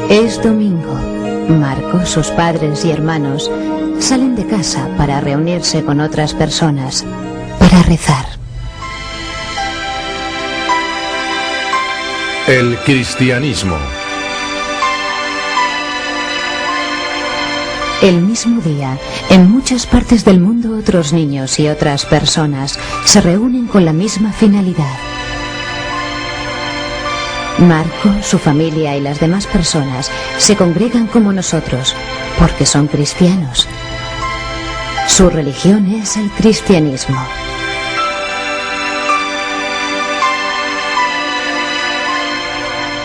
Es domingo. Marco, sus padres y hermanos salen de casa para reunirse con otras personas, para rezar. El cristianismo. El mismo día, en muchas partes del mundo otros niños y otras personas se reúnen con la misma finalidad. Marco, su familia y las demás personas se congregan como nosotros, porque son cristianos. Su religión es el cristianismo.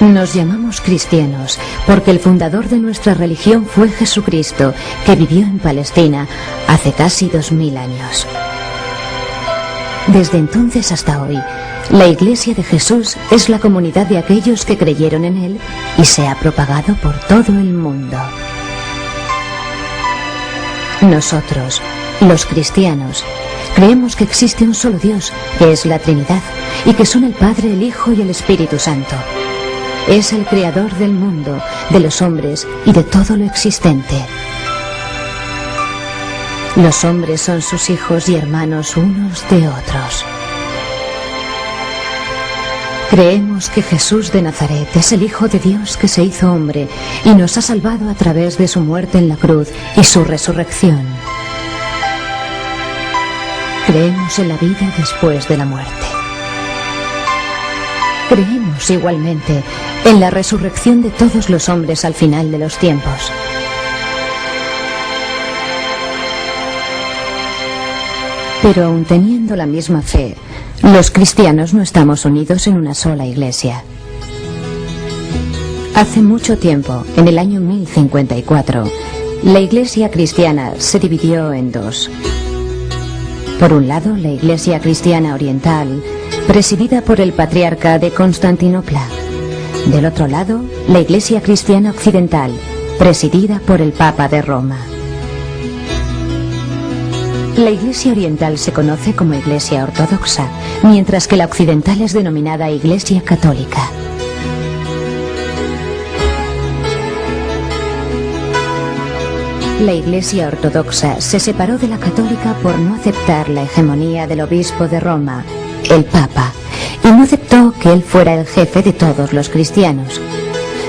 Nos llamamos cristianos porque el fundador de nuestra religión fue Jesucristo, que vivió en Palestina hace casi 2000 años. Desde entonces hasta hoy, la Iglesia de Jesús es la comunidad de aquellos que creyeron en Él y se ha propagado por todo el mundo. Nosotros, los cristianos, creemos que existe un solo Dios, que es la Trinidad, y que son el Padre, el Hijo y el Espíritu Santo. Es el creador del mundo, de los hombres y de todo lo existente. Los hombres son sus hijos y hermanos unos de otros. Creemos que Jesús de Nazaret es el Hijo de Dios que se hizo hombre y nos ha salvado a través de su muerte en la cruz y su resurrección. Creemos en la vida después de la muerte. Creemos igualmente en la resurrección de todos los hombres al final de los tiempos. Pero aun teniendo la misma fe, los cristianos no estamos unidos en una sola iglesia. Hace mucho tiempo, en el año 1054, la iglesia cristiana se dividió en dos. Por un lado, la iglesia cristiana oriental, presidida por el patriarca de Constantinopla. Del otro lado, la iglesia cristiana occidental, presidida por el Papa de Roma. La iglesia oriental se conoce como iglesia ortodoxa, mientras que la occidental es denominada iglesia católica. La iglesia ortodoxa se separó de la católica por no aceptar la hegemonía del obispo de Roma, el Papa, y no aceptó que él fuera el jefe de todos los cristianos.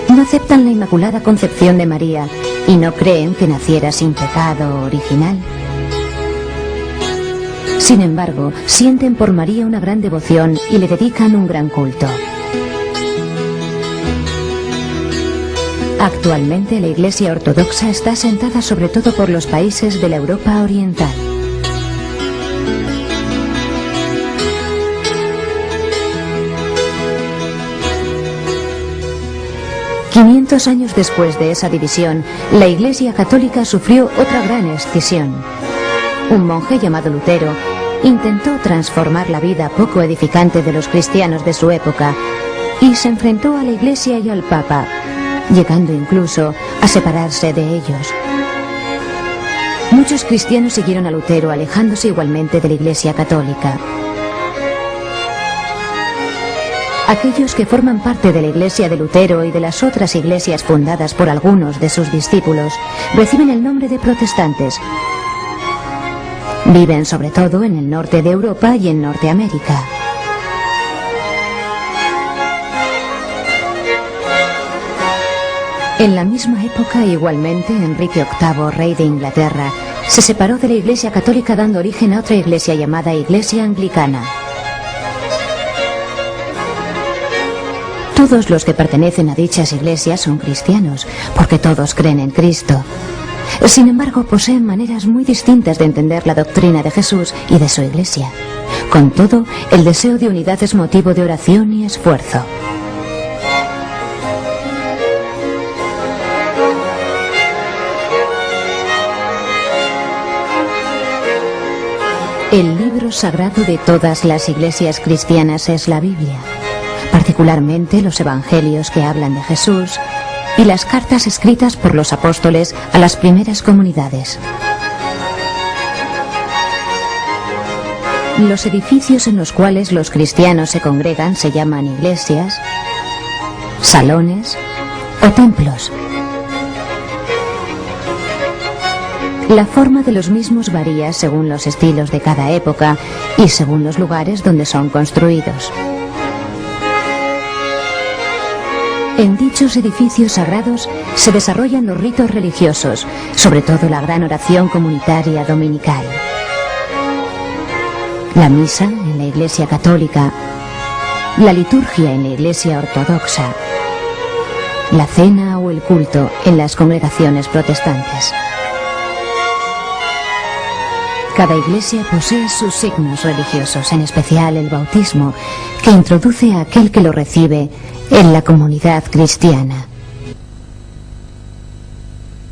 No aceptan la Inmaculada Concepción de María y no creen que naciera sin pecado original. Sin embargo, sienten por María una gran devoción y le dedican un gran culto. Actualmente la Iglesia Ortodoxa está asentada sobre todo por los países de la Europa Oriental. $500 años después de esa división, la Iglesia Católica sufrió otra gran escisión. Un monje llamado Lutero intentó transformar la vida poco edificante de los cristianos de su época y se enfrentó a la Iglesia y al Papa, llegando incluso a separarse de ellos. Muchos cristianos siguieron a Lutero, alejándose igualmente de la Iglesia Católica. Aquellos que forman parte de la Iglesia de Lutero y de las otras iglesias fundadas por algunos de sus discípulos reciben el nombre de protestantes. Viven sobre todo en el norte de Europa y en Norteamérica. En la misma época, igualmente, Enrique VIII, rey de Inglaterra, se separó de la Iglesia Católica dando origen a otra iglesia llamada Iglesia Anglicana. Todos los que pertenecen a dichas iglesias son cristianos, porque todos creen en Cristo. Sin embargo, poseen maneras muy distintas de entender la doctrina de Jesús y de su iglesia. Con todo, el deseo de unidad es motivo de oración y esfuerzo. El libro sagrado de todas las iglesias cristianas es la Biblia, particularmente los evangelios que hablan de Jesús y las cartas escritas por los apóstoles a las primeras comunidades. Los edificios en los cuales los cristianos se congregan se llaman iglesias, salones o templos. La forma de los mismos varía según los estilos de cada época y según los lugares donde son construidos. En dichos edificios sagrados se desarrollan los ritos religiosos, sobre todo la gran oración comunitaria dominical. La misa en la Iglesia católica, la liturgia en la Iglesia ortodoxa, la cena o el culto en las congregaciones protestantes. Cada iglesia posee sus signos religiosos, en especial el bautismo, que introduce a aquel que lo recibe en la comunidad cristiana.